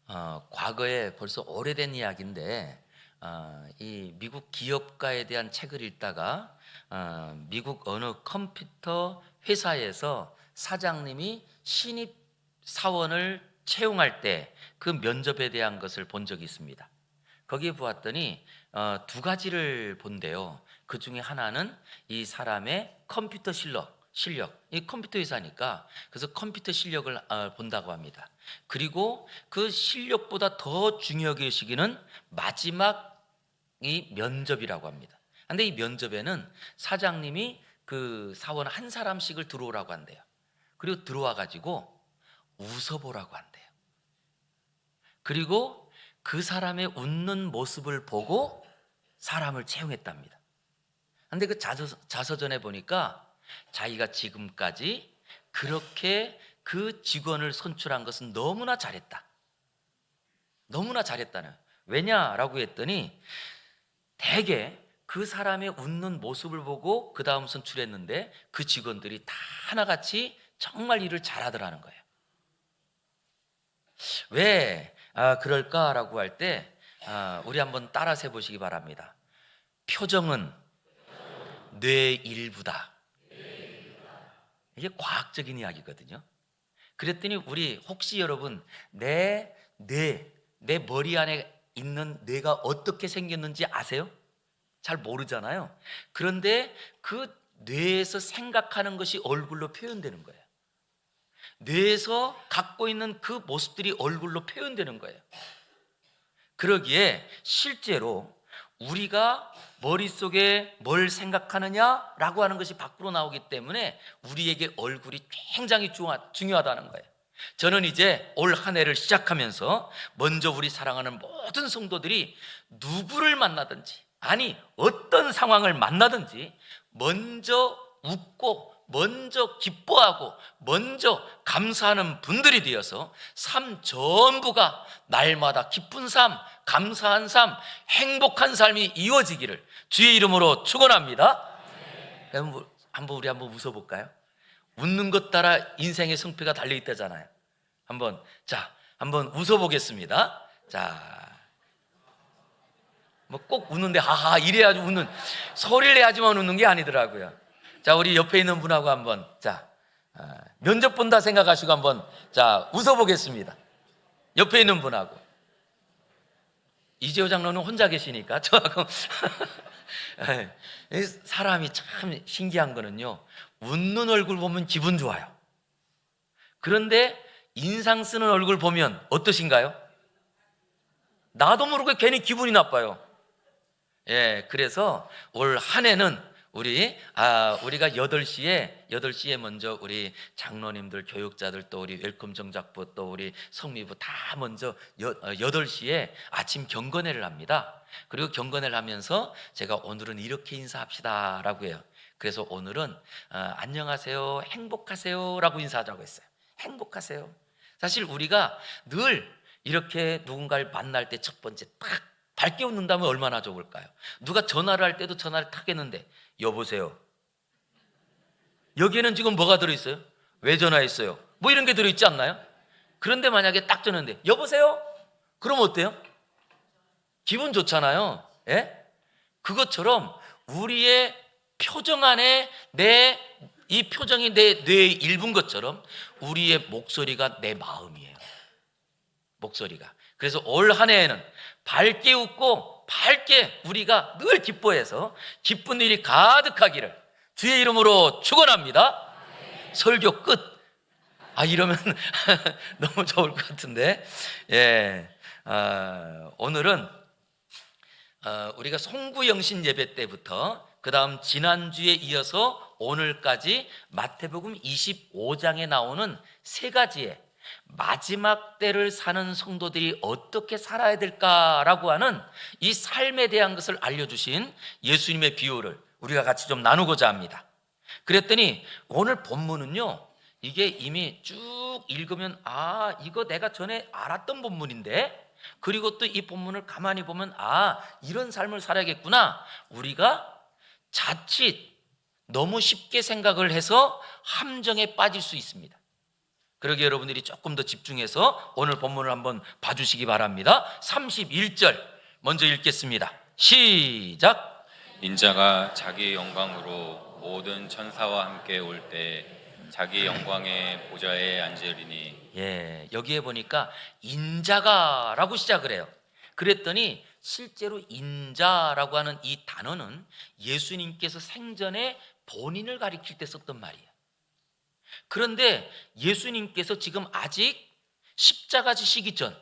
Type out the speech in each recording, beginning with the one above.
과거에 벌써 오래된 이야기인데 이 미국 기업가에 대한 책을 읽다가 미국 어느 컴퓨터 회사에서 사장님이 신입 사원을 채용할 때 그 면접에 대한 것을 본 적이 있습니다. 거기에 보았더니 두 가지를 본대요. 그 중에 하나는 이 사람의 컴퓨터 실력, 이 컴퓨터 회사니까 그래서 컴퓨터 실력을 본다고 합니다. 그리고 그 실력보다 더 중요하게 여기시기는 마지막 이 면접이라고 합니다. 근데 이 면접에는 사장님이 그 사원 한 사람씩을 들어오라고 한대요. 그리고 들어와 가지고 웃어보라고 한대요. 그리고 그 사람의 웃는 모습을 보고 사람을 채용했답니다. 근데 그 자서전에 보니까 자기가 지금까지 그렇게 그 직원을 선출한 것은 너무나 잘했다. 너무나 잘했다는. 왜냐라고 했더니 대개 그 사람의 웃는 모습을 보고 그 다음 선출했는데 그 직원들이 다 하나같이 정말 일을 잘하더라는 거예요. 왜 그럴까라고 할 때 우리 한번 따라서 해보시기 바랍니다. 표정은 뇌의 일부다. 이게 과학적인 이야기거든요. 그랬더니 우리 혹시 여러분 내 머리 안에 있는 뇌가 어떻게 생겼는지 아세요? 잘 모르잖아요. 그런데 그 뇌에서 생각하는 것이 얼굴로 표현되는 거예요. 뇌에서 갖고 있는 그 모습들이 얼굴로 표현되는 거예요. 그러기에 실제로 우리가 머릿속에 뭘 생각하느냐라고 하는 것이 밖으로 나오기 때문에 우리에게 얼굴이 굉장히 중요하다는 거예요. 저는 이제 올 한 해를 시작하면서 먼저 우리 사랑하는 모든 성도들이 누구를 만나든지, 아니 어떤 상황을 만나든지 먼저 웃고 먼저 기뻐하고 먼저 감사하는 분들이 되어서 삶 전부가 날마다 기쁜 삶, 감사한 삶, 행복한 삶이 이루어지기를 주의 이름으로 축원합니다. 우리 한번 웃어볼까요? 웃는 것 따라 인생의 성패가 달려있다잖아요. 한번 웃어보겠습니다. 자, 뭐 꼭 웃는데 하하 이래야지 웃는, 소리를 내야지만 웃는 게 아니더라고요. 자, 우리 옆에 있는 분하고 한번 면접 본다 생각하시고 한번 웃어보겠습니다. 옆에 있는 분하고. 이재호 장로는 혼자 계시니까 저하고 사람이 참 신기한 거는요, 웃는 얼굴 보면 기분 좋아요. 그런데 인상 쓰는 얼굴 보면 어떠신가요? 나도 모르게 괜히 기분이 나빠요. 그래서 올 한 해는 우리가 8시에 먼저 우리 장로님들, 교육자들, 또 우리 웰컴 정작부, 또 우리 성미부 다 먼저 8시에 아침 경건회를 합니다. 그리고 경건회를 하면서 제가 오늘은 이렇게 인사합시다 라고 해요. 그래서 오늘은 안녕하세요, 행복하세요 라고 인사하자고 했어요. 행복하세요. 사실 우리가 늘 이렇게 누군가를 만날 때 첫 번째 딱 밝게 웃는다면 얼마나 좋을까요? 누가 전화를 할 때도 전화를 탁 했는데 여보세요. 여기에는 지금 뭐가 들어있어요? 왜 전화했어요? 뭐 이런 게 들어있지 않나요? 그런데 만약에 딱 전화했는데 여보세요? 그럼 어때요? 기분 좋잖아요. 그것처럼 우리의 표정 안에 이 표정이 내 뇌의 일부인 것처럼 우리의 목소리가 내 마음이에요. 목소리가. 그래서 올 한 해에는 밝게 웃고 밝게 우리가 늘 기뻐해서 기쁜 일이 가득하기를 주의 이름으로 축원합니다. 설교 끝. 이러면 너무 좋을 것 같은데. 오늘은 우리가 송구영신 예배 때부터 그 다음 지난주에 이어서 오늘까지 마태복음 25장에 나오는 세 가지의 마지막 때를 사는 성도들이 어떻게 살아야 될까라고 하는 이 삶에 대한 것을 알려주신 예수님의 비유를 우리가 같이 좀 나누고자 합니다. 그랬더니 오늘 본문은요, 이게 이미 쭉 읽으면 이거 내가 전에 알았던 본문인데, 그리고 또 이 본문을 가만히 보면 이런 삶을 살아야겠구나. 우리가 자칫 너무 쉽게 생각을 해서 함정에 빠질 수 있습니다. 그러게 여러분들이 조금 더 집중해서 오늘 본문을 한번 봐주시기 바랍니다. 31절 먼저 읽겠습니다. 시작. 인자가 자기 영광으로 모든 천사와 함께 올 때 자기 영광의 보좌에 앉으리니. 여기에 보니까 인자가라고 시작을 해요. 그랬더니 실제로 인자라고 하는 이 단어는 예수님께서 생전에 본인을 가리킬 때 썼던 말이에요. 그런데 예수님께서 지금 아직 십자가 지시기 전,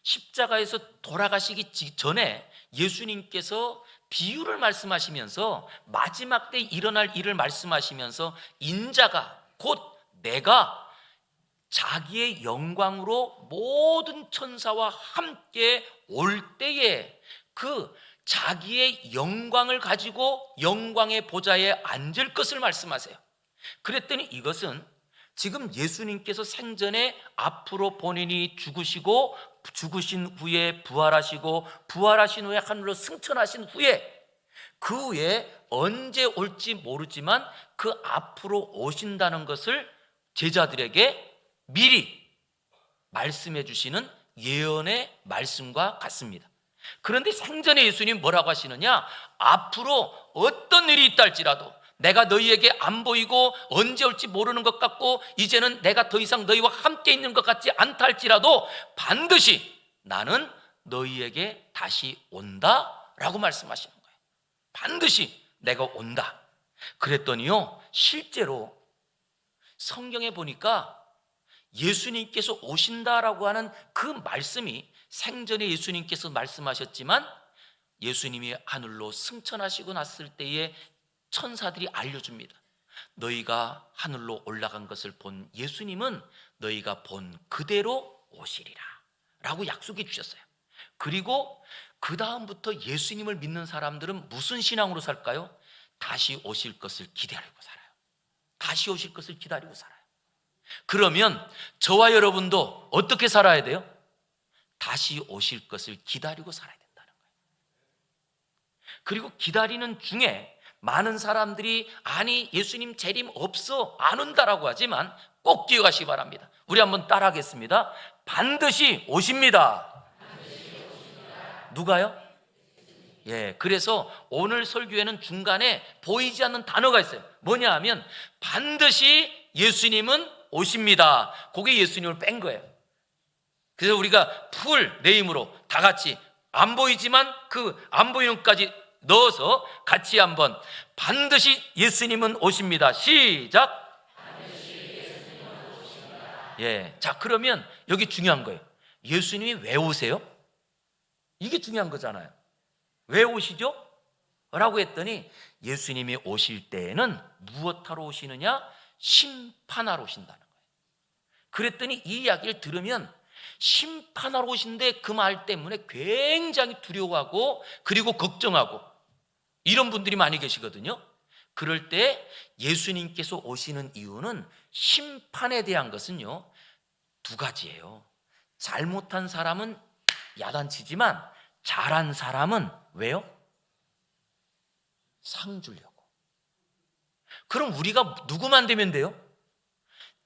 십자가에서 돌아가시기 전에 예수님께서 비유를 말씀하시면서 마지막 때 일어날 일을 말씀하시면서 인자가 곧 내가 자기의 영광으로 모든 천사와 함께 올 때에 그 자기의 영광을 가지고 영광의 보좌에 앉을 것을 말씀하세요. 그랬더니 이것은 지금 예수님께서 생전에 앞으로 본인이 죽으시고 죽으신 후에 부활하시고 부활하신 후에 하늘로 승천하신 후에 그 후에 언제 올지 모르지만 그 앞으로 오신다는 것을 제자들에게 미리 말씀해 주시는 예언의 말씀과 같습니다. 그런데 생전에 예수님 뭐라고 하시느냐? 앞으로 어떤 일이 있다 할지라도 내가 너희에게 안 보이고 언제 올지 모르는 것 같고 이제는 내가 더 이상 너희와 함께 있는 것 같지 않다 할지라도 반드시 나는 너희에게 다시 온다 라고 말씀하시는 거예요. 반드시 내가 온다. 그랬더니요, 실제로 성경에 보니까 예수님께서 오신다라고 하는 그 말씀이 생전에 예수님께서 말씀하셨지만 예수님이 하늘로 승천하시고 났을 때에 천사들이 알려줍니다. 너희가 하늘로 올라간 것을 본 예수님은 너희가 본 그대로 오시리라 라고 약속해 주셨어요. 그리고 그 다음부터 예수님을 믿는 사람들은 무슨 신앙으로 살까요? 다시 오실 것을 기다리고 살아요. 다시 오실 것을 기다리고 살아요. 그러면 저와 여러분도 어떻게 살아야 돼요? 다시 오실 것을 기다리고 살아야 된다는 거예요. 그리고 기다리는 중에 많은 사람들이 아니 예수님 재림 없어 안 온다라고 하지만 꼭 기억하시기 바랍니다. 우리 한번 따라하겠습니다. 반드시 오십니다. 누가요? 그래서 오늘 설교에는 중간에 보이지 않는 단어가 있어요. 뭐냐 하면 반드시 예수님은 오십니다. 그게 예수님을 뺀 거예요. 그래서 우리가 풀 네임으로 다 같이 안 보이지만 그 안 보이는 것까지 넣어서 같이 한번 반드시 예수님은 오십니다. 시작. 반드시 예수님은 오십니다. 자, 그러면 여기 중요한 거예요. 예수님이 왜 오세요? 이게 중요한 거잖아요. 왜 오시죠? 라고 했더니 예수님이 오실 때에는 무엇하러 오시느냐? 심판하러 오신다는 거예요. 그랬더니 이 이야기를 들으면 심판하러 오신데 그 말 때문에 굉장히 두려워하고 그리고 걱정하고 이런 분들이 많이 계시거든요. 그럴 때 예수님께서 오시는 이유는 심판에 대한 것은요, 두 가지예요. 잘못한 사람은 야단치지만 잘한 사람은 왜요? 상 주려고. 그럼 우리가 누구만 되면 돼요?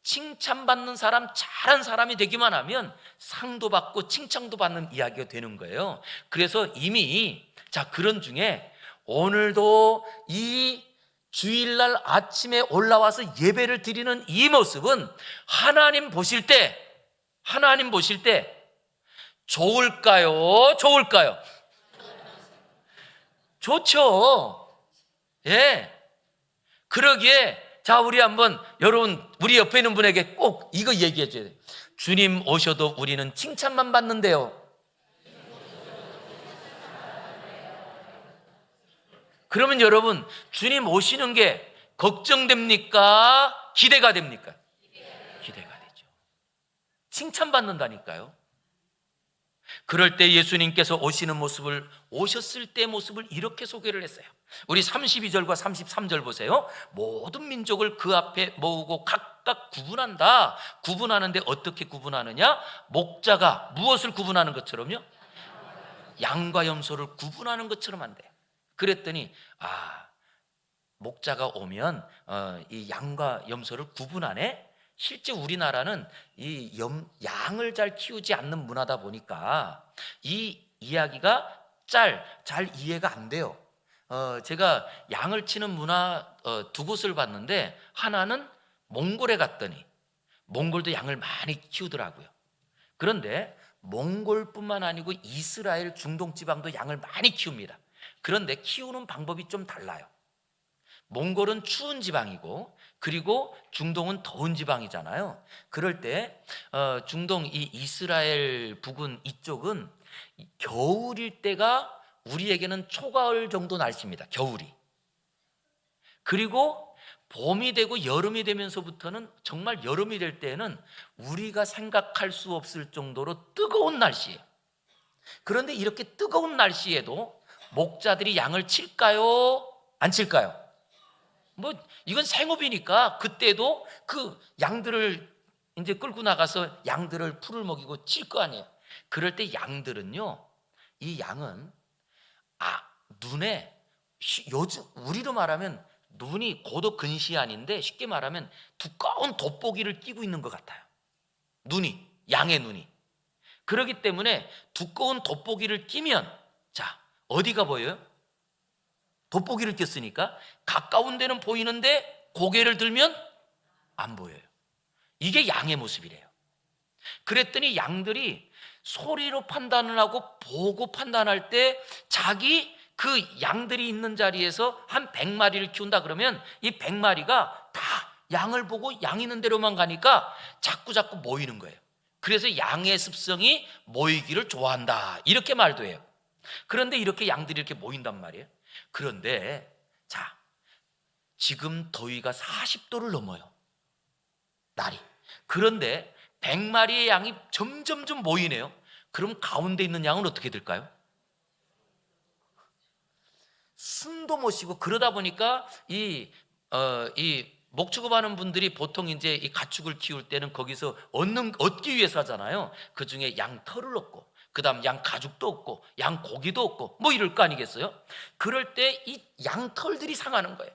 칭찬받는 사람, 잘한 사람이 되기만 하면 상도 받고 칭찬도 받는 이야기가 되는 거예요. 그래서 이미 그런 중에 오늘도 이 주일날 아침에 올라와서 예배를 드리는 이 모습은 하나님 보실 때 좋을까요? 좋을까요? 좋죠. 그러기에 우리 한번 여러분 우리 옆에 있는 분에게 꼭 이거 얘기해 줘야 돼요. 주님 오셔도 우리는 칭찬만 받는데요. 그러면 여러분 주님 오시는 게 걱정됩니까? 기대가 됩니까? 기대가 되죠. 칭찬받는다니까요. 그럴 때 예수님께서 오셨을 때 모습을 이렇게 소개를 했어요. 우리 32절과 33절 보세요. 모든 민족을 그 앞에 모으고 각각 구분한다. 구분하는데 어떻게 구분하느냐? 목자가 무엇을 구분하는 것처럼요? 양과 염소를 구분하는 것처럼 한대요. 그랬더니 목자가 오면 이 양과 염소를 구분하네. 실제 우리나라는 양을 잘 키우지 않는 문화다 보니까 이 이야기가 잘 이해가 안 돼요. 제가 양을 치는 문화 두 곳을 봤는데, 하나는 몽골에 갔더니 몽골도 양을 많이 키우더라고요. 그런데 몽골뿐만 아니고 이스라엘 중동 지방도 양을 많이 키웁니다. 그런데 키우는 방법이 좀 달라요. 몽골은 추운 지방이고, 그리고 중동은 더운 지방이잖아요. 그럴 때 중동 이 이스라엘 부근 이쪽은 겨울일 때가 우리에게는 초가을 정도 날씨입니다. 겨울이. 그리고 봄이 되고 여름이 되면서부터는, 정말 여름이 될 때는 우리가 생각할 수 없을 정도로 뜨거운 날씨예요. 그런데 이렇게 뜨거운 날씨에도 목자들이 양을 칠까요? 안 칠까요? 뭐 이건 생업이니까 그때도 그 양들을 이제 끌고 나가서 양들을 풀을 먹이고 칠 거 아니에요. 그럴 때 양들은요, 이 양은 눈에, 요즘 우리로 말하면 눈이 고도 근시안인데, 쉽게 말하면 두꺼운 돋보기를 끼고 있는 것 같아요. 양의 눈이. 그렇기 때문에 두꺼운 돋보기를 끼면, 자, 어디가 보여요? 돋보기를 꼈으니까 가까운 데는 보이는데 고개를 들면 안 보여요. 이게 양의 모습이래요. 그랬더니 양들이 소리로 판단을 하고 보고 판단할 때, 자기 그 양들이 있는 자리에서 한 100마리를 키운다 그러면 이 100마리가 다 양을 보고 양 있는 데로만 가니까 자꾸 모이는 거예요. 그래서 양의 습성이 모이기를 좋아한다, 이렇게 말도 해요. 그런데 이렇게 양들이 이렇게 모인단 말이에요. 그런데 자, 지금 더위가 40도를 넘어요, 날이. 그런데 100마리의 양이 점점 모이네요. 그럼 가운데 있는 양은 어떻게 될까요? 숨도 못 쉬고, 그러다 보니까 이 목축업하는 분들이 보통 이제 이 가축을 키울 때는 거기서 얻기 위해서 하잖아요. 그 중에 양 털을 얻고, 그 다음 양 가죽도 얻고, 양 고기도 얻고, 뭐 이럴 거 아니겠어요? 그럴 때 이 양 털들이 상하는 거예요.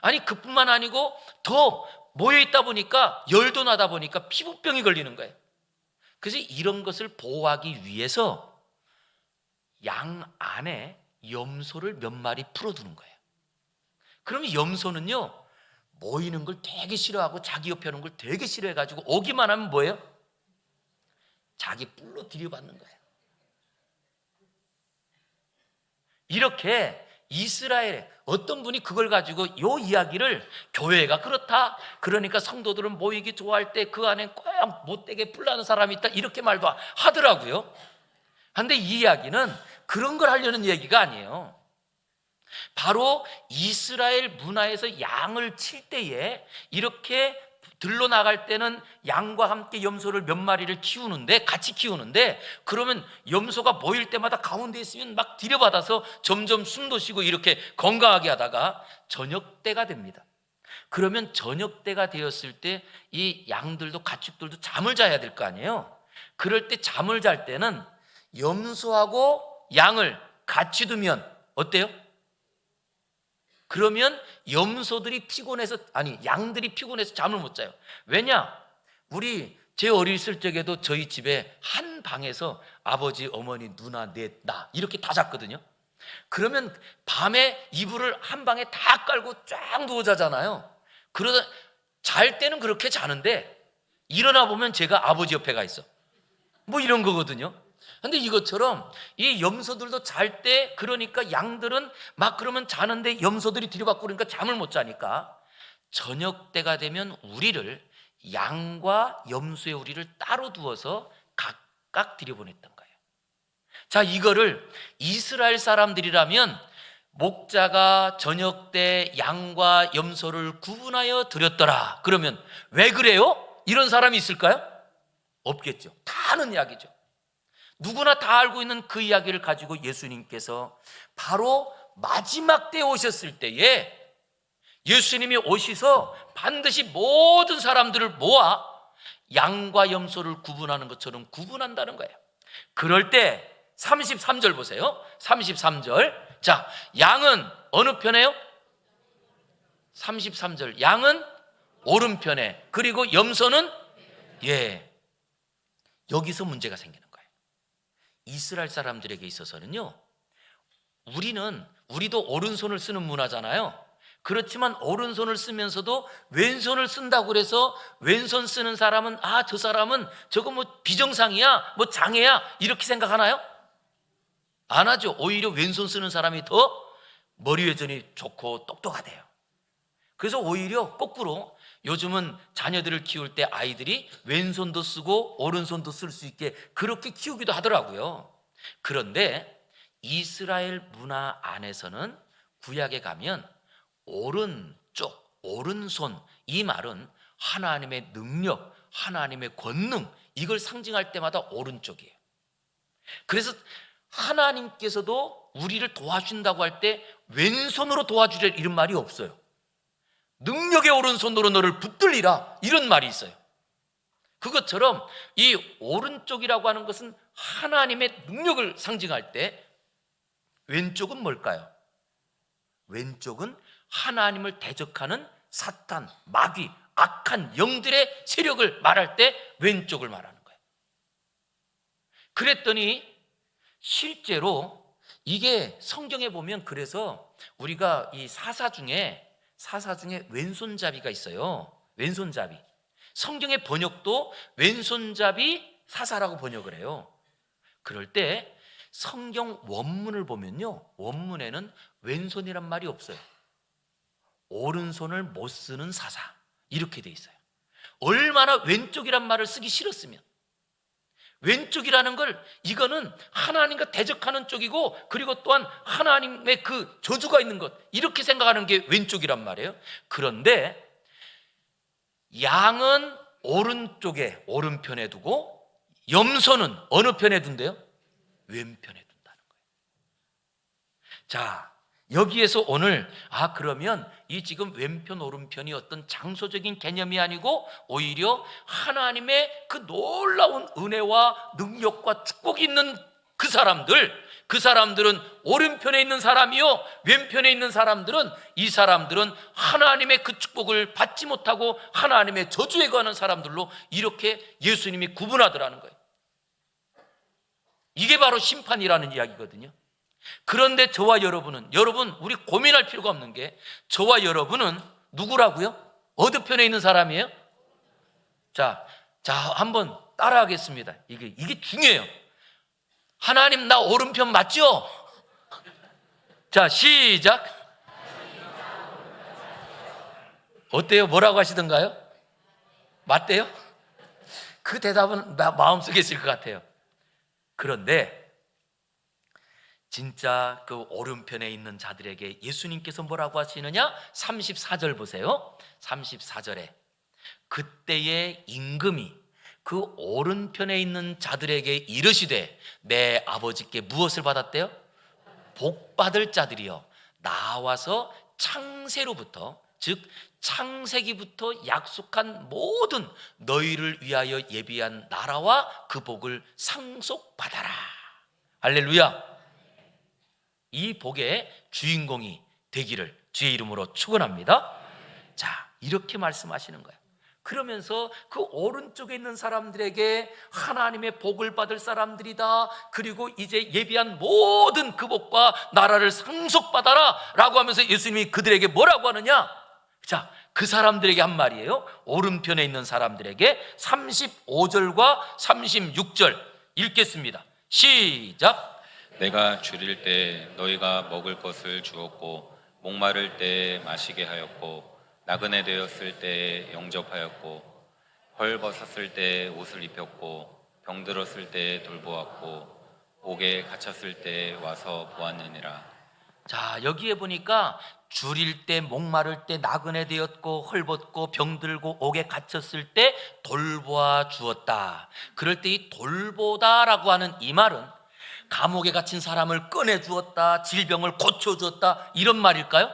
아니, 그뿐만 아니고 더 모여 있다 보니까, 열도 나다 보니까 피부병이 걸리는 거예요. 그래서 이런 것을 보호하기 위해서 양 안에 염소를 몇 마리 풀어두는 거예요. 그러면 염소는요, 모이는 걸 되게 싫어하고 자기 옆에 오는 걸 되게 싫어해가지고 오기만 하면 뭐예요? 자기 뿔로 들이받는 거예요. 이렇게 이스라엘에 어떤 분이 그걸 가지고 요 이야기를, 교회가 그렇다, 그러니까 성도들은 모이기 좋아할 때 그 안에 꼭 못되게 뿔나는 사람이 있다, 이렇게 말도 하더라고요. 그런데 이 이야기는 그런 걸 하려는 얘기가 아니에요. 바로 이스라엘 문화에서 양을 칠 때에, 이렇게 들러 나갈 때는 양과 함께 염소를 몇 마리를 키우는데, 같이 키우는데, 그러면 염소가 모일 때마다 가운데 있으면 막 들여받아서 점점 숨도 쉬고 이렇게 건강하게 하다가 저녁 때가 됩니다. 그러면 저녁 때가 되었을 때 이 양들도, 가축들도 잠을 자야 될 거 아니에요. 그럴 때 잠을 잘 때는 염소하고 양을 같이 두면 어때요? 그러면 양들이 피곤해서 잠을 못 자요. 왜냐? 제 어렸을 적에도 저희 집에 한 방에서 아버지, 어머니, 누나, 나 이렇게 다 잤거든요. 그러면 밤에 이불을 한 방에 다 깔고 쫙 누워 자잖아요. 그러다 잘 때는 그렇게 자는데, 일어나 보면 제가 아버지 옆에 가 있어. 뭐 이런 거거든요. 근데 이것처럼 이 염소들도 잘 때, 그러니까 양들은 막 그러면 자는데 염소들이 들이받고 그러니까 잠을 못 자니까, 저녁 때가 되면 양과 염소의 우리를 따로 두어서 각각 들여보냈던 거예요. 자, 이거를 이스라엘 사람들이라면 목자가 저녁 때 양과 염소를 구분하여 드렸더라. 그러면 왜 그래요? 이런 사람이 있을까요? 없겠죠. 다 아는 이야기죠. 누구나 다 알고 있는 그 이야기를 가지고 예수님께서 바로 마지막 때에 오셨을 때에, 예수님이 오셔서 반드시 모든 사람들을 모아 양과 염소를 구분하는 것처럼 구분한다는 거예요. 그럴 때 33절 보세요. 33절. 자, 양은 어느 편에요? 33절. 양은 오른편에, 그리고 염소는 여기서 문제가 생기는 거예요. 이스라엘 사람들에게 있어서는요, 우리도 오른손을 쓰는 문화잖아요. 그렇지만 오른손을 쓰면서도 왼손을 쓴다고 그래서 왼손 쓰는 사람은 저 사람은 저거 뭐 비정상이야, 뭐 장애야, 이렇게 생각하나요? 안 하죠. 오히려 왼손 쓰는 사람이 더 머리 회전이 좋고 똑똑하대요. 그래서 오히려 거꾸로 요즘은 자녀들을 키울 때 아이들이 왼손도 쓰고 오른손도 쓸 수 있게 그렇게 키우기도 하더라고요. 그런데 이스라엘 문화 안에서는 구약에 가면 오른쪽, 오른손, 이 말은 하나님의 능력, 하나님의 권능, 이걸 상징할 때마다 오른쪽이에요. 그래서 하나님께서도 우리를 도와준다고 할 때 왼손으로 도와주려 이런 말이 없어요. 능력의 오른손으로 너를 붙들리라, 이런 말이 있어요. 그것처럼 이 오른쪽이라고 하는 것은 하나님의 능력을 상징할 때 왼쪽은 뭘까요? 왼쪽은 하나님을 대적하는 사탄, 마귀, 악한 영들의 세력을 말할 때 왼쪽을 말하는 거예요. 그랬더니 실제로 이게 성경에 보면, 그래서 우리가 이 사사 중에 왼손잡이가 있어요. 왼손잡이. 성경의 번역도 왼손잡이 사사라고 번역을 해요. 그럴 때 성경 원문을 보면요, 원문에는 왼손이란 말이 없어요. 오른손을 못 쓰는 사사, 이렇게 돼 있어요. 얼마나 왼쪽이란 말을 쓰기 싫었으면. 왼쪽이라는 걸, 이거는 하나님과 대적하는 쪽이고, 그리고 또한 하나님의 그 저주가 있는 것, 이렇게 생각하는 게 왼쪽이란 말이에요. 그런데 양은 오른쪽에, 오른편에 두고 염소는 어느 편에 둔대요? 왼편에 둔다는 거예요. 자, 여기에서 오늘 그러면 이 지금 왼편 오른편이 어떤 장소적인 개념이 아니고 오히려 하나님의 그 놀라운 은혜와 능력과 축복이 있는 그 사람들은 오른편에 있는 사람이요, 왼편에 있는 사람들은, 이 사람들은 하나님의 그 축복을 받지 못하고 하나님의 저주에 관한 사람들로 이렇게 예수님이 구분하더라는 거예요. 이게 바로 심판이라는 이야기거든요. 그런데 저와 여러분, 우리 고민할 필요가 없는 게, 저와 여러분은 누구라고요? 어느 편에 있는 사람이에요? 자, 한번 따라하겠습니다. 이게 중요해요. 하나님, 나 오른편 맞죠? 자, 시작. 어때요? 뭐라고 하시던가요? 맞대요? 그 대답은 마음속에 있을 것 같아요. 그런데 진짜 그 오른편에 있는 자들에게 예수님께서 뭐라고 하시느냐? 34절 보세요. 34절에 그때의 임금이 그 오른편에 있는 자들에게 이르시되, 내 아버지께 무엇을 받았대요? 복받을 자들이여, 나와서 창세로부터, 즉 창세기부터 약속한 모든 너희를 위하여 예비한 나라와 그 복을 상속받아라. 할렐루야. 이 복의 주인공이 되기를 주의 이름으로 축원합니다. 자, 이렇게 말씀하시는 거예요. 그러면서 그 오른쪽에 있는 사람들에게 하나님의 복을 받을 사람들이다, 그리고 이제 예비한 모든 그 복과 나라를 상속받아라 라고 하면서 예수님이 그들에게 뭐라고 하느냐? 자, 그 사람들에게 한 말이에요. 오른편에 있는 사람들에게 35절과 36절 읽겠습니다. 시작. 내가 줄일 때 너희가 먹을 것을 주었고, 목마를 때 마시게 하였고, 나그네 되었을 때 영접하였고, 헐벗었을 때 옷을 입혔고, 병들었을 때 돌보았고, 옥에 갇혔을 때 와서 보았느니라. 자, 여기에 보니까 줄일 때, 목마를 때, 나그네 되었고, 헐벗고, 병들고, 옥에 갇혔을 때 돌보아 주었다. 그럴 때 이 돌보다라고 하는 이 말은 감옥에 갇힌 사람을 꺼내 주었다, 질병을 고쳐 주었다, 이런 말일까요?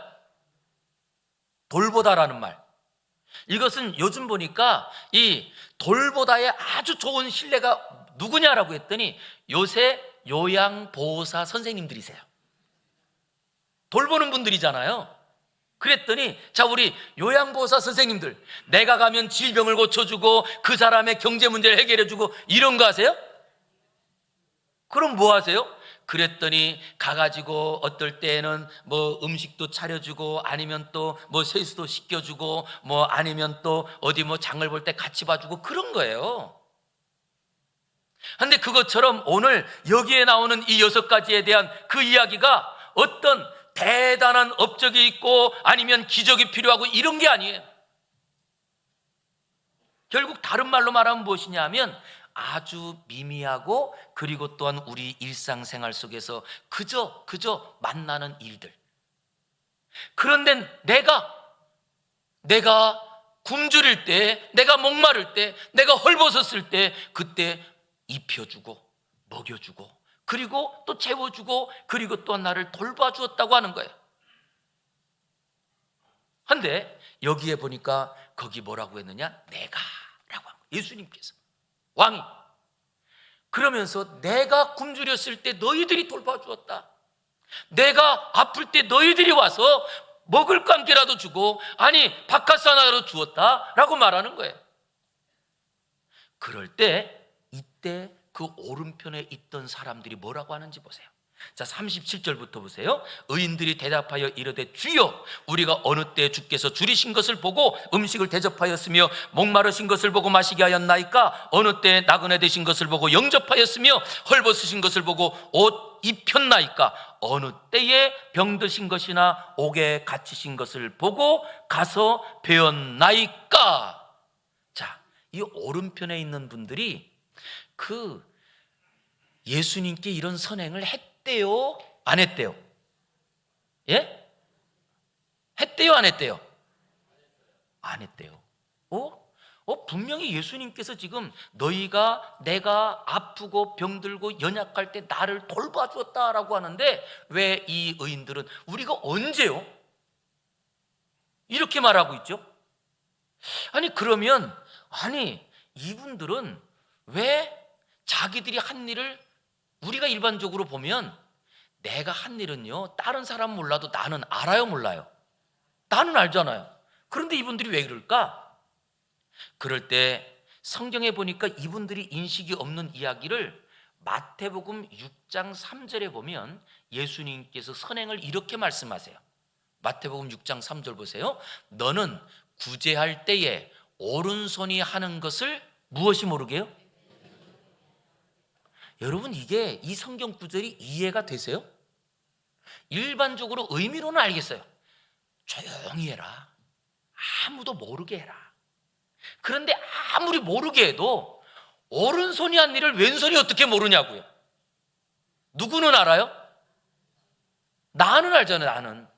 돌보다라는 말, 이것은 요즘 보니까 이 돌보다의 아주 좋은 신뢰가 누구냐라고 했더니 요새 요양보호사 선생님들이세요. 돌보는 분들이잖아요. 그랬더니 자, 우리 요양보호사 선생님들, 내가 가면 질병을 고쳐주고 그 사람의 경제 문제를 해결해주고 이런 거 하세요? 그럼 뭐 하세요? 그랬더니 가가지고 어떨 때는 뭐 음식도 차려주고 아니면 또 뭐 세수도 시켜주고 뭐 아니면 또 어디 뭐 장을 볼 때 같이 봐주고 그런 거예요. 근데 그것처럼 오늘 여기에 나오는 이 6가지에 대한 그 이야기가 어떤 대단한 업적이 있고 아니면 기적이 필요하고 이런 게 아니에요. 결국 다른 말로 말하면 무엇이냐 하면 아주 미미하고 그리고 또한 우리 일상생활 속에서 그저 만나는 일들. 그런데 내가 굶주릴 때, 내가 목마를 때, 내가 헐벗었을 때 그때 입혀주고 먹여주고 그리고 또 채워주고 그리고 또한 나를 돌봐주었다고 하는 거예요. 그런데 여기에 보니까 거기 뭐라고 했느냐? 내가라고 한 거예요. 예수님께서 왕이 그러면서 내가 굶주렸을 때 너희들이 돌봐주었다. 내가 아플 때 너희들이 와서 먹을 거 한 개라도 주고 아니 바카스 하나라도 주었다라고 말하는 거예요. 그럴 때 이때 그 오른편에 있던 사람들이 뭐라고 하는지 보세요. 자, 37절부터 보세요. 의인들이 대답하여 이르되 주여, 우리가 어느 때 주께서 줄이신 것을 보고 음식을 대접하였으며 목마르신 것을 보고 마시게 하였나이까? 어느 때 나그네 되신 것을 보고 영접하였으며 헐벗으신 것을 보고 옷 입혔나이까? 어느 때에 병드신 것이나 옥에 갇히신 것을 보고 가서 배웠나이까? 자, 이 오른편에 있는 분들이 그 예수님께 이런 선행을 했대요? 안 했대요? 예? 했대요? 안 했대요? 안 했대요. 분명히 예수님께서 지금 내가 아프고 병들고 연약할 때 나를 돌봐주었다라고 하는데 왜 이 의인들은 우리가 언제요? 이렇게 말하고 있죠? 그러면 이분들은 왜 자기들이 한 일을 우리가 일반적으로 보면 내가 한 일은요 다른 사람 몰라도 나는 알아요 몰라요? 나는 알잖아요. 그런데 이분들이 왜 그럴까? 그럴 때 성경에 보니까 이분들이 인식이 없는 이야기를 마태복음 6장 3절에 보면 예수님께서 선행을 이렇게 말씀하세요. 마태복음 6장 3절 보세요. 너는 구제할 때에 오른손이 하는 것을 무엇이 모르게 해요? 여러분, 이 성경 구절이 이해가 되세요? 일반적으로 의미로는 알겠어요. 조용히 해라. 아무도 모르게 해라. 그런데 아무리 모르게 해도 오른손이 한 일을 왼손이 어떻게 모르냐고요. 누구는 알아요? 나는 알잖아요. 나는.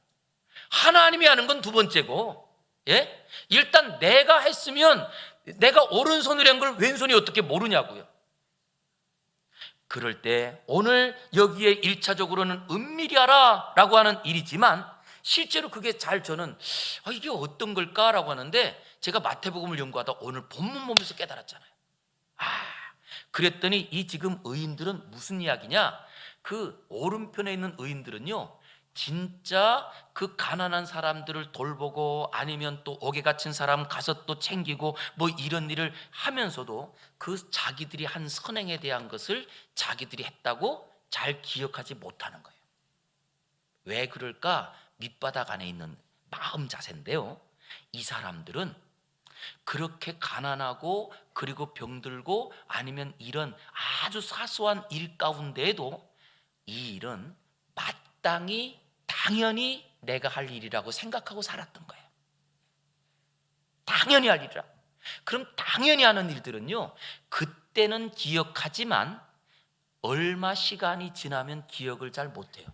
하나님이 하는 건 두 번째고, 예? 일단 내가 했으면 내가 오른손으로 한 걸 왼손이 어떻게 모르냐고요. 그럴 때 오늘 여기에 1차적으로는 은밀히 하라라고 하는 일이지만 실제로 그게 저는 이게 어떤 걸까라고 하는데 제가 마태복음을 연구하다 오늘 본문 보면서 깨달았잖아요. 그랬더니 이 지금 의인들은 무슨 이야기냐? 그 오른편에 있는 의인들은요 진짜 그 가난한 사람들을 돌보고 아니면 또 옥에 갇힌 사람 가서 또 챙기고 뭐 이런 일을 하면서도 그 자기들이 한 선행에 대한 것을 자기들이 했다고 잘 기억하지 못하는 거예요. 왜 그럴까? 밑바닥 안에 있는 마음 자세인데요, 이 사람들은 그렇게 가난하고 그리고 병들고 아니면 이런 아주 사소한 일 가운데에도 이 일은 당연히 내가 할 일이라고 생각하고 살았던 거예요. 당연히 할 일이라. 그럼 당연히 하는 일들은요 그때는 기억하지만 얼마 시간이 지나면 기억을 잘 못해요.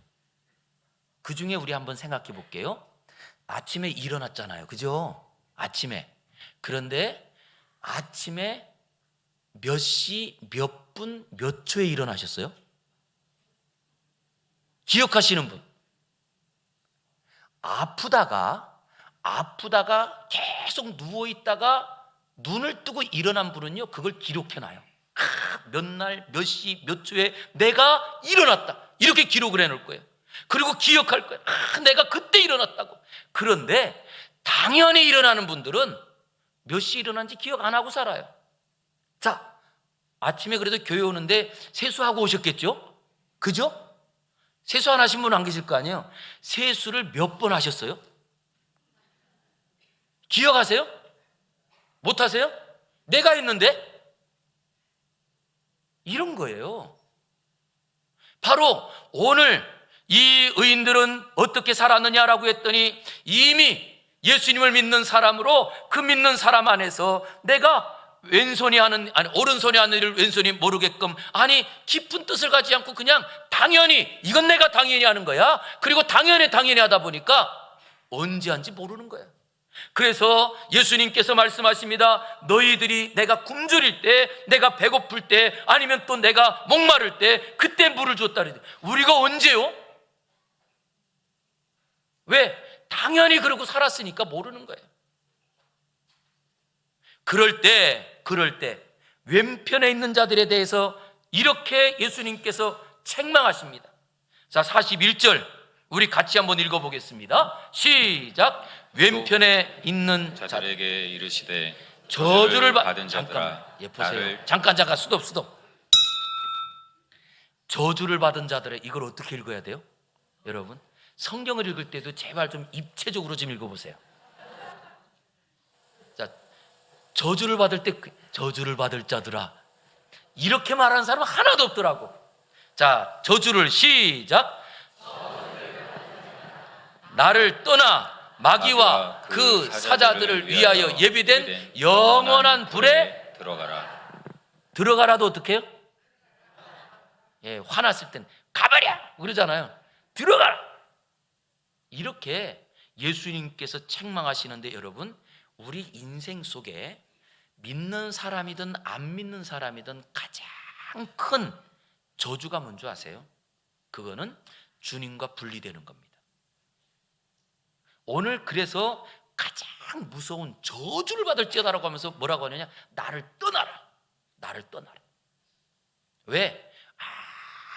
그 중에 우리 한번 생각해 볼게요. 아침에 일어났잖아요, 그죠? 아침에. 그런데 아침에 몇 시, 몇 분, 몇 초에 일어나셨어요? 기억하시는 분? 아프다가 계속 누워있다가 눈을 뜨고 일어난 분은요 그걸 기록해놔요. 몇 날, 몇 시, 몇 초에 내가 일어났다, 이렇게 기록을 해놓을 거예요. 그리고 기억할 거예요. 내가 그때 일어났다고. 그런데 당연히 일어나는 분들은 몇 시 일어난지 기억 안 하고 살아요. 자, 아침에 그래도 교회 오는데 세수하고 오셨겠죠? 그죠? 세수 안 하신 분 안 계실 거 아니에요? 세수를 몇 번 하셨어요? 기억하세요? 못 하세요? 내가 했는데? 이런 거예요. 바로 오늘 이 의인들은 어떻게 살았느냐라고 했더니 이미 예수님을 믿는 사람으로 그 믿는 사람 안에서 내가 왼손이 하는, 아니 오른손이 하는 일을 왼손이 모르게끔, 아니 깊은 뜻을 가지 않고 그냥 당연히, 이건 내가 당연히 하는 거야. 그리고 당연히 하다 보니까 언제 한지 모르는 거야. 그래서 예수님께서 말씀하십니다. 너희들이 내가 굶주릴 때, 내가 배고플 때, 아니면 또 내가 목마를 때 그때 물을 줬다 그랬는데 우리가 언제요? 왜? 당연히 그러고 살았으니까 모르는 거예요. 그럴 때 왼편에 있는 자들에 대해서 이렇게 예수님께서 책망하십니다. 자, 41절 우리 같이 한번 읽어보겠습니다. 시작. 왼편에 있는 자들에게 이르시되 저주를 받은 자들아, 잠깐만, 보세요. 잠깐 스톱. 저주를 받은 자들의, 이걸 어떻게 읽어야 돼요? 여러분, 성경을 읽을 때도 제발 좀 입체적으로 좀 읽어보세요. 자, 저주를 받을 때 저주를 받을 자들아, 이렇게 말하는 사람은 하나도 없더라고. 자, 저주를 시작. 나를 떠나 마귀와 그 사자들을 위하여 예비된 영원한 불에 들어가라도 어떻게 해요? 예, 화났을 땐 가버려 그러잖아요. 들어가라. 이렇게 예수님께서 책망하시는데, 여러분, 우리 인생 속에 믿는 사람이든 안 믿는 사람이든 가장 큰 저주가 뭔지 아세요? 그거는 주님과 분리되는 겁니다. 오늘 그래서 가장 무서운 저주를 받을지어다라고 하면서 뭐라고 하느냐? 나를 떠나라. 왜?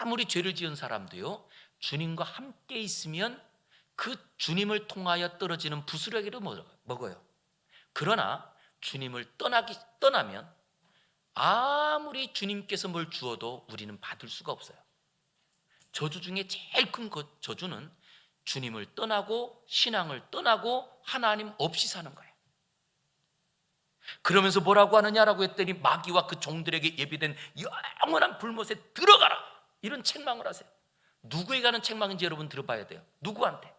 아무리 죄를 지은 사람도요, 주님과 함께 있으면 그 주님을 통하여 떨어지는 부스러기를 먹어요. 그러나 주님을 떠나면 아무리 주님께서 뭘 주어도 우리는 받을 수가 없어요. 저주 중에 제일 큰 저주는 주님을 떠나고 신앙을 떠나고 하나님 없이 사는 거예요. 그러면서 뭐라고 하느냐라고 했더니 마귀와 그 종들에게 예비된 영원한 불못에 들어가라, 이런 책망을 하세요. 누구에게 하는 책망인지 여러분 들어봐야 돼요. 누구한테?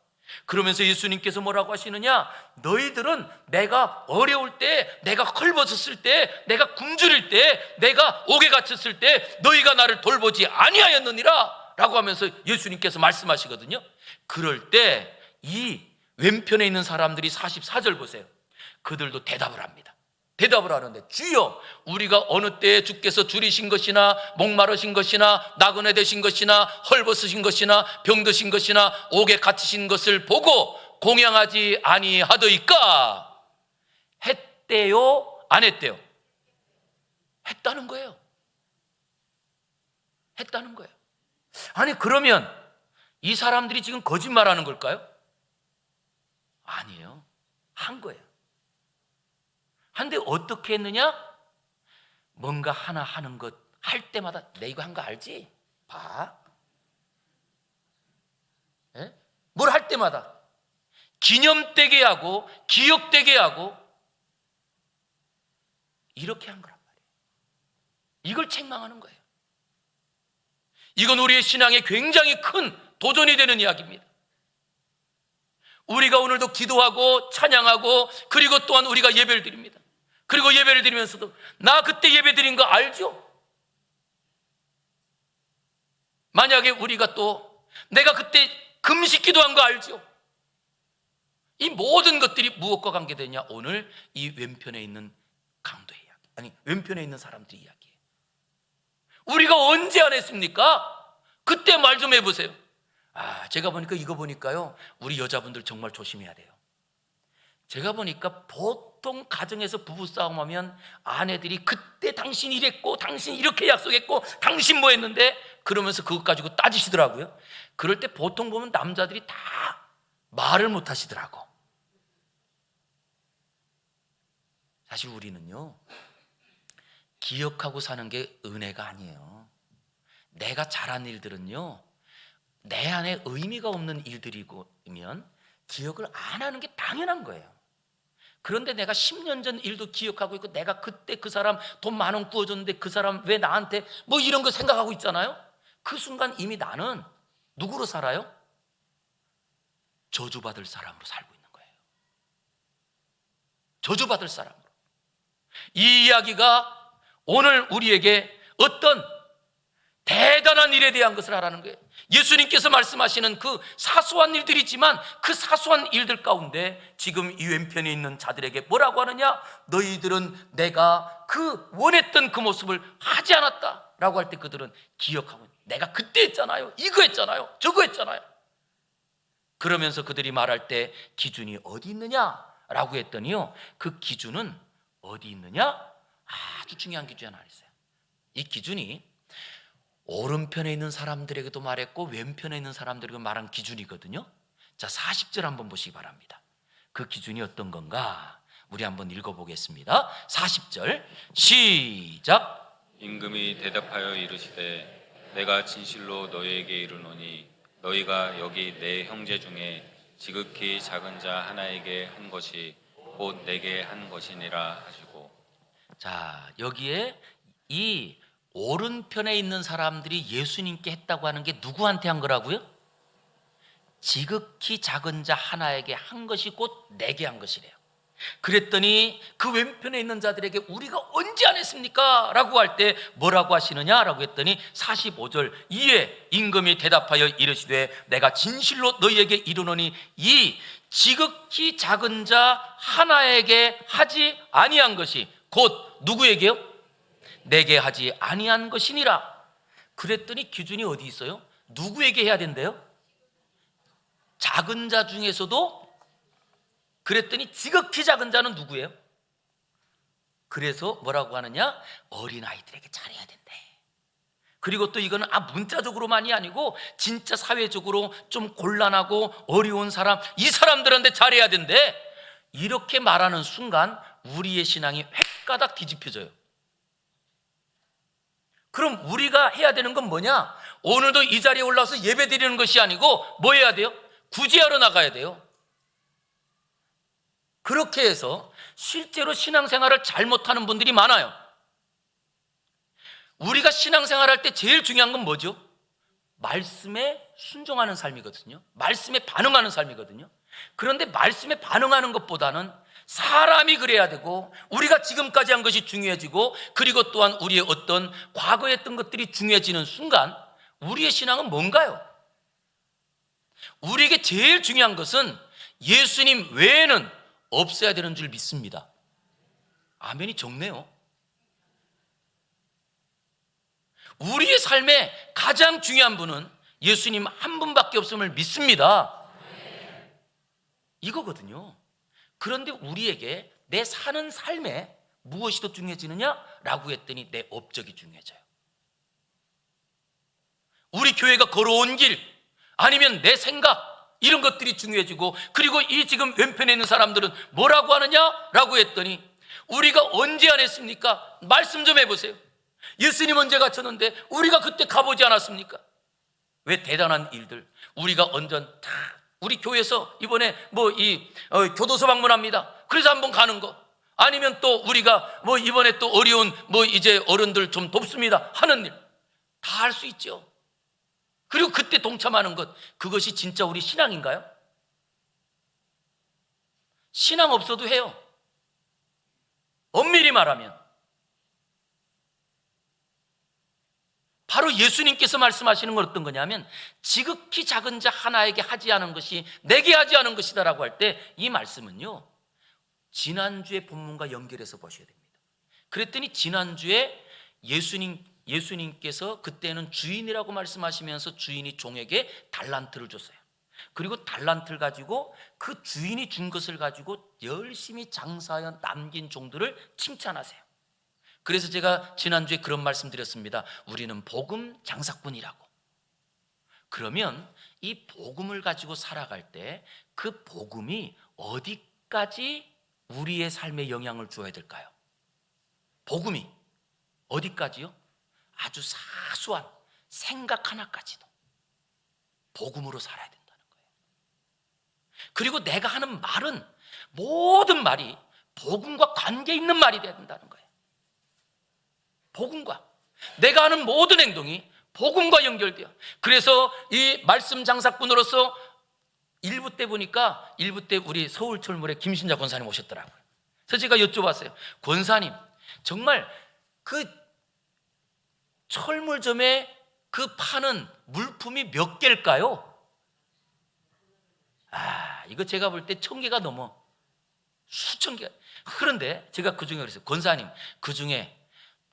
그러면서 예수님께서 뭐라고 하시느냐? 너희들은 내가 어려울 때, 내가 헐벗었을 때, 내가 굶주릴 때, 내가 옥에 갇혔을 때 너희가 나를 돌보지 아니하였느니라 라고 하면서 예수님께서 말씀하시거든요. 그럴 때 이 왼편에 있는 사람들이 44절 보세요. 그들도 대답을 합니다. 대답을 하는데, 주여, 우리가 어느 때에 주께서 줄이신 것이나 목마르신 것이나 나그네 되신 것이나 헐벗으신 것이나 병드신 것이나 옥에 갇히신 것을 보고 공양하지 아니하더이까? 했대요, 안 했대요? 했다는 거예요. 했다는 거예요. 아니, 그러면 이 사람들이 지금 거짓말하는 걸까요? 아니에요. 한 거예요. 한데 어떻게 했느냐? 뭔가 하나 하는 것 할 때마다 내 이거 한 거 알지? 봐. 예? 뭘 할 때마다 기념되게 하고 기억되게 하고 이렇게 한 거란 말이에요. 이걸 책망하는 거예요. 이건 우리의 신앙에 굉장히 큰 도전이 되는 이야기입니다. 우리가 오늘도 기도하고 찬양하고 그리고 또한 우리가 예배를 드립니다. 그리고 예배를 드리면서도 나 그때 예배 드린 거 알죠? 만약에 우리가 또 내가 그때 금식 기도한 거 알죠? 이 모든 것들이 무엇과 관계되냐? 오늘 이 왼편에 있는 강도의 이야기, 아니 왼편에 있는 사람들의 이야기예요. 우리가 언제 안 했습니까? 그때 말 좀 해보세요. 제가 보니까 이거 보니까요, 우리 여자분들 정말 조심해야 돼요. 제가 보니까 보통 가정에서 부부싸움하면 아내들이 그때 당신 이랬고 당신 이렇게 약속했고 당신 뭐 했는데 그러면서 그것 가지고 따지시더라고요. 그럴 때 보통 보면 남자들이 다 말을 못 하시더라고. 사실 우리는요, 기억하고 사는 게 은혜가 아니에요. 내가 잘한 일들은요, 내 안에 의미가 없는 일들이면 기억을 안 하는 게 당연한 거예요. 그런데 내가 10년 전 일도 기억하고 있고, 내가 그때 그 사람 돈 10,000원 구워줬는데 그 사람 왜 나한테 뭐 이런 거 생각하고 있잖아요. 그 순간 이미 나는 누구로 살아요? 저주받을 사람으로 살고 있는 거예요. 저주받을 사람으로. 이 이야기가 오늘 우리에게 어떤 대단한 일에 대한 것을 하라는 거예요. 예수님께서 말씀하시는 그 사소한 일들이지만 그 사소한 일들 가운데 지금 이 왼편에 있는 자들에게 뭐라고 하느냐? 너희들은 내가 그 원했던 그 모습을 하지 않았다 라고 할 때 그들은 기억하고, 내가 그때 했잖아요, 이거 했잖아요, 저거 했잖아요. 그러면서 그들이 말할 때 기준이 어디 있느냐 라고 했더니요, 그 기준은 어디 있느냐? 아주 중요한 기준이 하나 있어요. 이 기준이 오른편에 있는 사람들에게도 말했고 왼편에 있는 사람들에게 말한 기준이거든요. 자, 40절 한번 보시기 바랍니다. 그 기준이 어떤 건가? 우리 한번 읽어보겠습니다. 40절 시작. 임금이 대답하여 이르시되 내가 진실로 너희에게 이르노니 너희가 여기 내 형제 중에 지극히 작은 자 하나에게 한 것이 곧 내게 한 것이니라 하시고. 자, 여기에 이 오른편에 있는 사람들이 예수님께 했다고 하는 게 누구한테 한 거라고요? 지극히 작은 자 하나에게 한 것이 곧 내게 한 것이래요. 그랬더니 그 왼편에 있는 자들에게 우리가 언제 안 했습니까? 라고 할 때 뭐라고 하시느냐? 라고 했더니 45절 이에 임금이 대답하여 이르시되 내가 진실로 너희에게 이르노니 이 지극히 작은 자 하나에게 하지 아니한 것이 곧 누구에게요? 내게 하지 아니한 것이니라. 그랬더니 기준이 어디 있어요? 누구에게 해야 된대요? 작은 자 중에서도. 그랬더니 지극히 작은 자는 누구예요? 그래서 뭐라고 하느냐? 어린아이들에게 잘해야 된대. 그리고 또 이거는 문자적으로만이 아니고 진짜 사회적으로 좀 곤란하고 어려운 사람, 이 사람들한테 잘해야 된대. 이렇게 말하는 순간 우리의 신앙이 획가닥 뒤집혀져요. 그럼 우리가 해야 되는 건 뭐냐? 오늘도 이 자리에 올라와서 예배 드리는 것이 아니고 뭐 해야 돼요? 구제하러 나가야 돼요. 그렇게 해서 실제로 신앙생활을 잘못하는 분들이 많아요. 우리가 신앙생활할 때 제일 중요한 건 뭐죠? 말씀에 순종하는 삶이거든요. 말씀에 반응하는 삶이거든요. 그런데 말씀에 반응하는 것보다는 사람이 그래야 되고 우리가 지금까지 한 것이 중요해지고 그리고 또한 우리의 어떤 과거에 했던 것들이 중요해지는 순간 우리의 신앙은 뭔가요? 우리에게 제일 중요한 것은 예수님 외에는 없어야 되는 줄 믿습니다. 아멘이 적네요. 우리의 삶에 가장 중요한 분은 예수님 한 분밖에 없음을 믿습니다. 이거거든요. 그런데 우리에게 내 사는 삶에 무엇이 더 중요해지느냐라고 했더니 내 업적이 중요해져요. 우리 교회가 걸어온 길 아니면 내 생각 이런 것들이 중요해지고 그리고 이 지금 왼편에 있는 사람들은 뭐라고 하느냐라고 했더니 우리가 언제 안 했습니까? 말씀 좀 해보세요. 예수님 언제 갇혔는데 우리가 그때 가보지 않았습니까? 왜 대단한 일들 우리가 언전 다 우리 교회에서 이번에 교도소 방문합니다. 그래서 한번 가는 거 아니면 또 우리가 이번에 또 어려운 이제 어른들 좀 돕습니다 하는 일 다 할 수 있죠. 그리고 그때 동참하는 것 그것이 진짜 우리 신앙인가요? 신앙 없어도 해요. 엄밀히 말하면 바로 예수님께서 말씀하시는 건 어떤 거냐면 지극히 작은 자 하나에게 하지 않은 것이 내게 하지 않은 것이다 라고 할 때 이 말씀은요 지난주의 본문과 연결해서 보셔야 됩니다. 그랬더니 지난주에 예수님께서 그때는 주인이라고 말씀하시면서 주인이 종에게 달란트를 줬어요. 그리고 달란트를 가지고 그 주인이 준 것을 가지고 열심히 장사하여 남긴 종들을 칭찬하세요. 그래서 제가 지난주에 그런 말씀 드렸습니다. 우리는 복음 장사꾼이라고. 그러면 이 복음을 가지고 살아갈 때 그 복음이 어디까지 우리의 삶에 영향을 주어야 될까요? 복음이 어디까지요? 아주 사소한 생각 하나까지도 복음으로 살아야 된다는 거예요. 그리고 내가 하는 말은 모든 말이 복음과 관계 있는 말이 돼야 된다는 거예요. 복음과 내가 하는 모든 행동이 복음과 연결돼요. 그래서 이 말씀 장사꾼으로서 1부 때 보니까 1부 때 우리 서울철물에 김신자 권사님 오셨더라고요. 그래서 제가 여쭤봤어요. 권사님, 정말 그 철물점에 그 파는 물품이 몇 개일까요? 이거 제가 볼 때 1000개가 넘어. 수천 개. 그런데 제가 그 중에 그랬어요. 권사님, 그 중에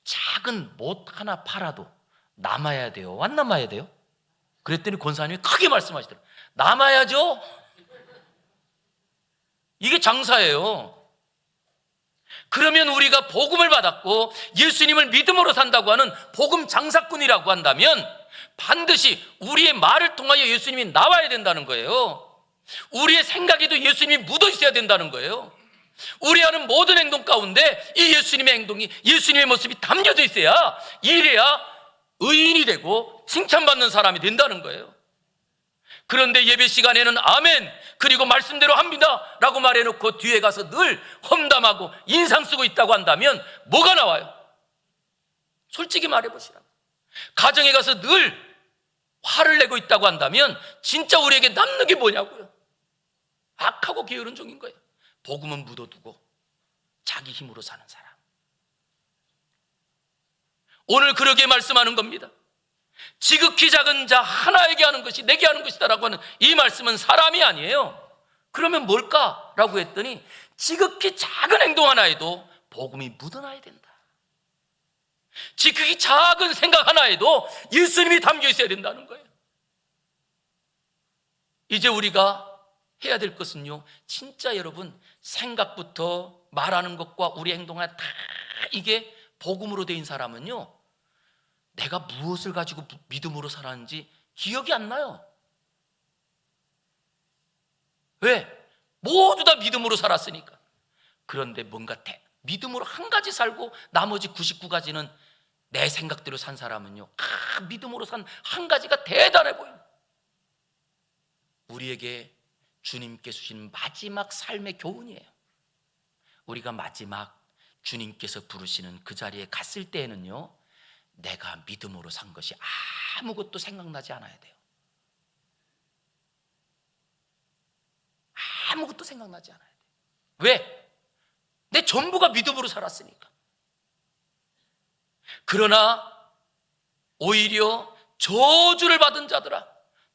작은 못 하나 팔아도 남아야 돼요? 안 남아야 돼요? 그랬더니 권사님이 크게 말씀하시더라고요. 남아야죠. 이게 장사예요. 그러면 우리가 복음을 받았고 예수님을 믿음으로 산다고 하는 복음 장사꾼이라고 한다면 반드시 우리의 말을 통하여 예수님이 나와야 된다는 거예요. 우리의 생각에도 예수님이 묻어 있어야 된다는 거예요. 우리 하는 모든 행동 가운데 이 예수님의 행동이, 예수님의 모습이 담겨져 있어야, 이래야 의인이 되고 칭찬받는 사람이 된다는 거예요. 그런데 예배 시간에는 아멘, 그리고 말씀대로 합니다 라고 말해놓고 뒤에 가서 늘 험담하고 인상 쓰고 있다고 한다면 뭐가 나와요? 솔직히 말해보시라고. 가정에 가서 늘 화를 내고 있다고 한다면 진짜 우리에게 남는 게 뭐냐고요. 악하고 게으른 종인 거예요. 복음은 묻어두고 자기 힘으로 사는 사람. 오늘 그러게 말씀하는 겁니다. 지극히 작은 자 하나에게 하는 것이 내게 하는 것이다라고 하는 이 말씀은 사람이 아니에요. 그러면 뭘까라고 했더니 지극히 작은 행동 하나에도 복음이 묻어나야 된다. 지극히 작은 생각 하나에도 예수님이 담겨 있어야 된다는 거예요. 이제 우리가 해야 될 것은요, 진짜 여러분, 생각부터 말하는 것과 우리 행동이 다 이게 복음으로 된 사람은요, 내가 무엇을 가지고 믿음으로 살았는지 기억이 안 나요. 왜? 모두 다 믿음으로 살았으니까. 그런데 뭔가 믿음으로 한 가지 살고 나머지 99가지는 내 생각대로 산 사람은요, 믿음으로 산 한 가지가 대단해 보여요. 우리에게 주님께서 주신 마지막 삶의 교훈이에요. 우리가 마지막 주님께서 부르시는 그 자리에 갔을 때에는요, 내가 믿음으로 산 것이 아무것도 생각나지 않아야 돼요. 아무것도 생각나지 않아야 돼요. 왜? 내 전부가 믿음으로 살았으니까. 그러나 오히려 저주를 받은 자들아,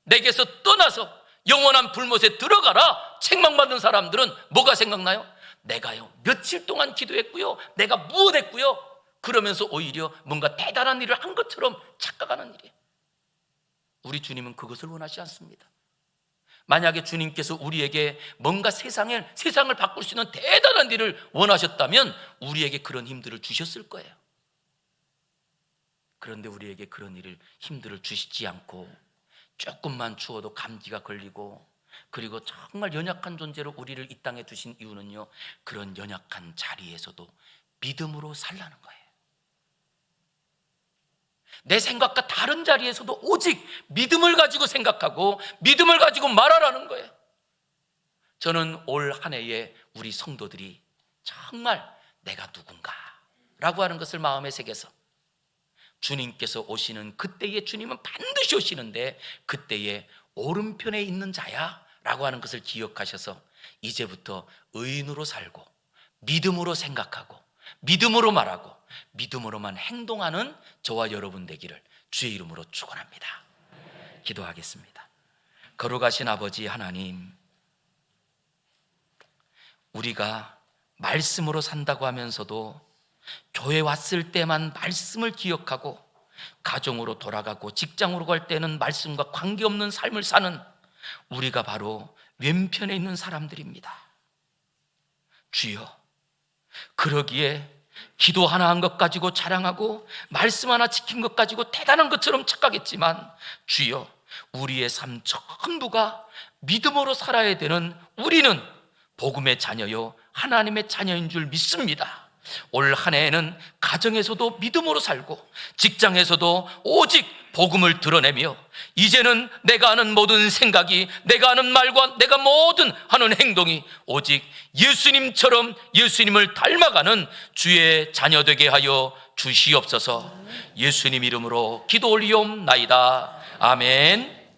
내게서 떠나서 영원한 불못에 들어가라 책망받는 사람들은 뭐가 생각나요? 내가요 며칠 동안 기도했고요, 내가 무엇했고요, 그러면서 오히려 뭔가 대단한 일을 한 것처럼 착각하는 일이에요. 우리 주님은 그것을 원하지 않습니다. 만약에 주님께서 우리에게 뭔가 세상을 바꿀 수 있는 대단한 일을 원하셨다면 우리에게 그런 힘들을 주셨을 거예요. 그런데 우리에게 그런 힘들을 주시지 않고 조금만 추워도 감기가 걸리고, 그리고 정말 연약한 존재로 우리를 이 땅에 두신 이유는요, 그런 연약한 자리에서도 믿음으로 살라는 거예요. 내 생각과 다른 자리에서도 오직 믿음을 가지고 생각하고 믿음을 가지고 말하라는 거예요. 저는 올 한 해에 우리 성도들이 정말 내가 누군가 라고 하는 것을 마음에 새겨서, 주님께서 오시는 그때에 주님은 반드시 오시는데 그때에 오른편에 있는 자야 라고 하는 것을 기억하셔서 이제부터 의인으로 살고 믿음으로 생각하고 믿음으로 말하고 믿음으로만 행동하는 저와 여러분 되기를 주의 이름으로 축원합니다. 기도하겠습니다. 거룩하신 아버지 하나님, 우리가 말씀으로 산다고 하면서도 교회 왔을 때만 말씀을 기억하고 가정으로 돌아가고 직장으로 갈 때는 말씀과 관계없는 삶을 사는 우리가 바로 왼편에 있는 사람들입니다. 주여, 그러기에 기도 하나 한 것 가지고 자랑하고 말씀 하나 지킨 것 가지고 대단한 것처럼 착각했지만, 주여, 우리의 삶 전부가 믿음으로 살아야 되는 우리는 복음의 자녀요 하나님의 자녀인 줄 믿습니다. 올 한 해에는 가정에서도 믿음으로 살고 직장에서도 오직 복음을 드러내며, 이제는 내가 하는 모든 생각이, 내가 하는 말과 내가 모든 하는 행동이 오직 예수님처럼 예수님을 닮아가는 주의 자녀 되게 하여 주시옵소서. 예수님 이름으로 기도 올리옵나이다. 아멘.